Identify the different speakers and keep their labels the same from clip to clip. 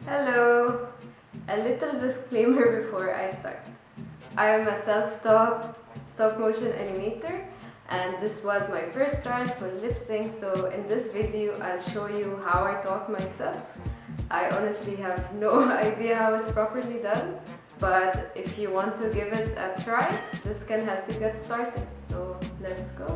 Speaker 1: Hello! A little disclaimer before I start. I am a self-taught stop-motion animator and this was my first try for lip sync, so in this video I'll show you how I taught myself. I honestly have no idea how it's properly done, but if you want to give it a try, this can help you get started. So let's go!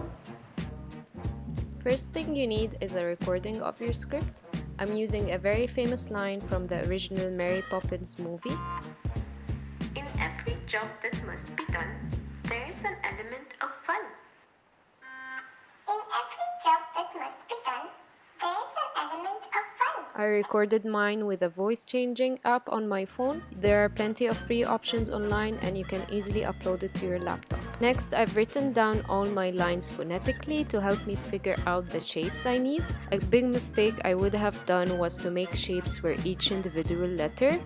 Speaker 2: First thing you need is a recording of your script. I'm using a very famous line from the original Mary Poppins movie.
Speaker 3: In every job that must be done, there is an element of fun.
Speaker 4: In every job that must be done, there is an element of fun.
Speaker 2: I recorded mine with a voice changing app on my phone. There are plenty of free options online and you can easily upload it to your laptop. Next, I've written down all my lines phonetically to help me figure out the shapes I need. A big mistake I would have done was to make shapes for each individual letter.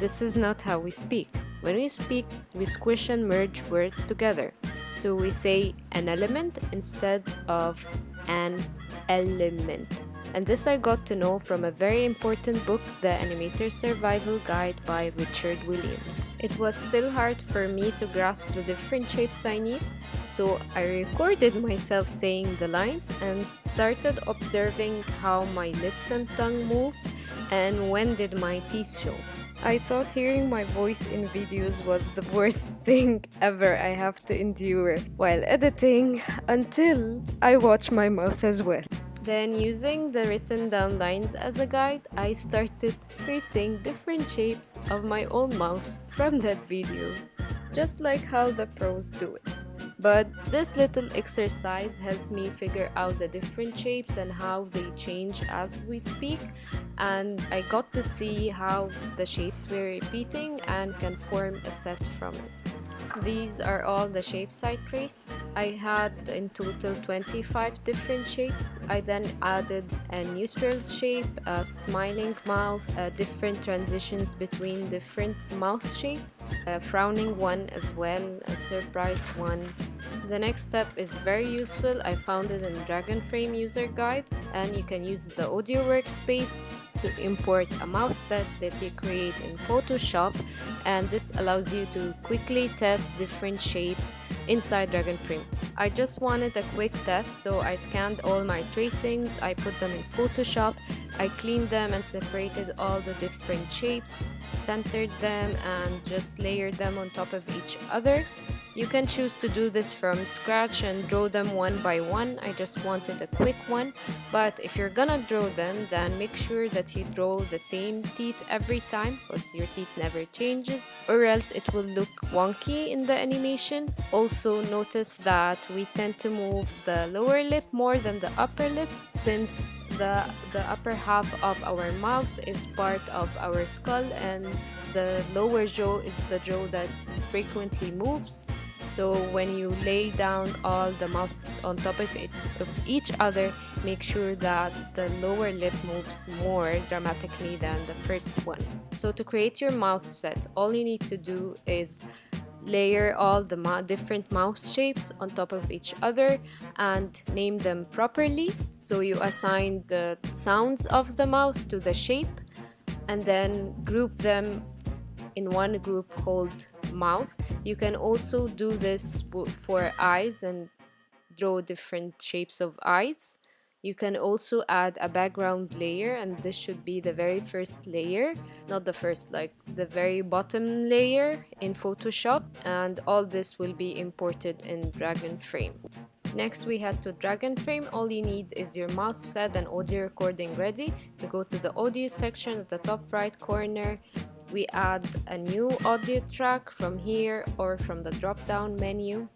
Speaker 2: This is not how we speak. When we speak, we squish and merge words together. So we say an element instead of an element. And this I got to know from a very important book, The Animator's Survival Guide by Richard Williams. It was still hard for me to grasp the different shapes I need, so I recorded myself saying the lines and started observing how my lips and tongue moved and when did my teeth show. I thought hearing my voice in videos was the worst thing ever I have to endure while editing until I watch my mouth as well. Then, using the written down lines as a guide, I started tracing different shapes of my own mouth from that video, just like how the pros do it. But this little exercise helped me figure out the different shapes and how they change as we speak, and I got to see how the shapes were repeating and can form a set from it. These are all the shapes I traced. I had in total 25 different shapes. I then added a neutral shape, a smiling mouth, different transitions between different mouth shapes, a frowning one as well, a surprise one. The next step is very useful. I found it in Dragon Frame user guide, and you can use the audio workspace to import a mouse set that you create in Photoshop, and this allows you to quickly test different shapes inside Dragon Frame. I just wanted a quick test, so I scanned all my tracings, I put them in Photoshop, I cleaned them and separated all the different shapes, centered them and just layered them on top of each other. You can choose to do this from scratch and draw them one by one. I just wanted a quick one, but if you're gonna draw them, then make sure that you draw the same teeth every time, because your teeth never changes, or else it will look wonky in the animation. Also notice that we tend to move the lower lip more than the upper lip, since the upper half of our mouth is part of our skull and the lower jaw is the jaw that frequently moves. So when you lay down all the mouth on top of each other, make sure that the lower lip moves more dramatically than the first one. So to create your mouth set, all you need to do is layer all the different mouth shapes on top of each other and name them properly. So you assign the sounds of the mouth to the shape and then group them in one group called mouth. You can also do this for eyes and draw different shapes of eyes. You can also add a background layer, and this should be the very first layer, not the first, like the very bottom layer in Photoshop, and all this will be imported in Dragon Frame. Next, we head to Dragon Frame. All you need is your mouth set and audio recording ready. You go to the audio section at the top right corner. We add a new audio track from here or from the drop down menu.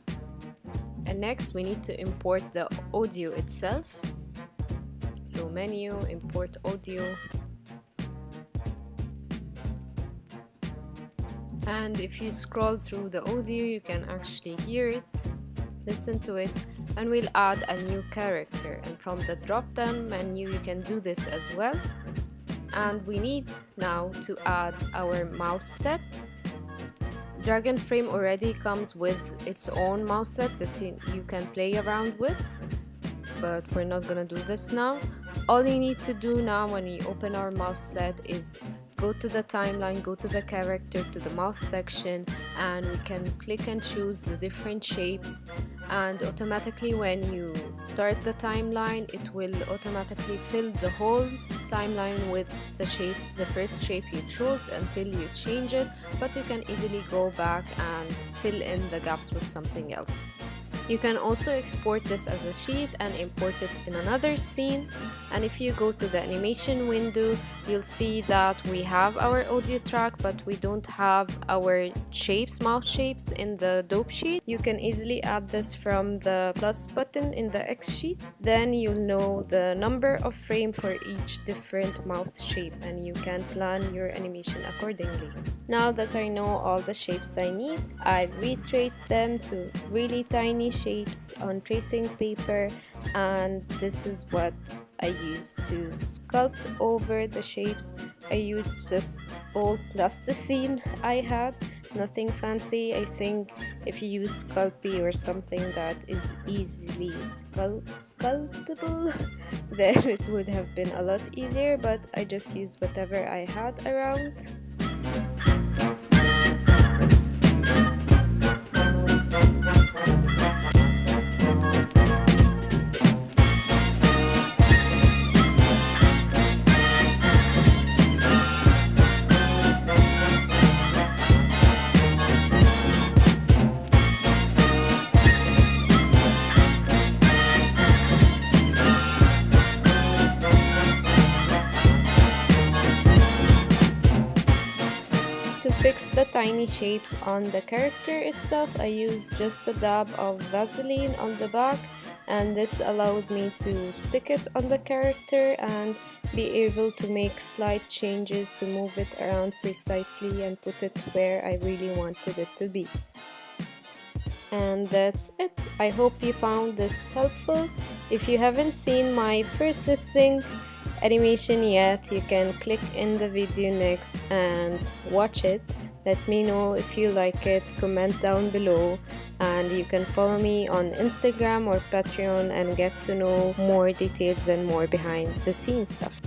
Speaker 2: And next we need to import the audio itself. So menu, import audio. And if you scroll through the audio, you can actually hear it, listen to it, and we'll add a new character. And from the drop down menu, you can do this as well. And we need now to add our mouse set. Dragon Frame already comes with its own mouse set that you can play around with, but we're not gonna do this now. All you need to do now when we open our mouse set is go to the timeline, go to the character, to the mouth section, and we can click and choose the different shapes, and automatically when you start the timeline it will automatically fill the whole timeline with the shape, the first shape you chose, until you change it, but you can easily go back and fill in the gaps with something else. You can also export this as a sheet and import it in another scene. And if you go to the animation window, you'll see that we have our audio track, but we don't have our shapes, mouth shapes in the dope sheet. You can easily add this from the plus button in the X sheet. Then you'll know the number of frame for each different mouth shape, and you can plan your animation accordingly. Now that I know all the shapes I need, I've retraced them to really tiny shapes on tracing paper, and this is what I use to sculpt over the shapes. I used just old plasticine I had, nothing fancy. I think if you use Sculpey or something that is easily sculptable, then it would have been a lot easier, but I just used whatever I had around. To fix the tiny shapes on the character itself, I used just a dab of Vaseline on the back, and this allowed me to stick it on the character and be able to make slight changes to move it around precisely and put it where I really wanted it to be. And that's it. I hope you found this helpful. If you haven't seen my first lip sync animation yet, you can click in the video next and watch it. Let me know if you like it, comment down below, and you can follow me on Instagram or Patreon and get to know more details and more behind the scenes stuff.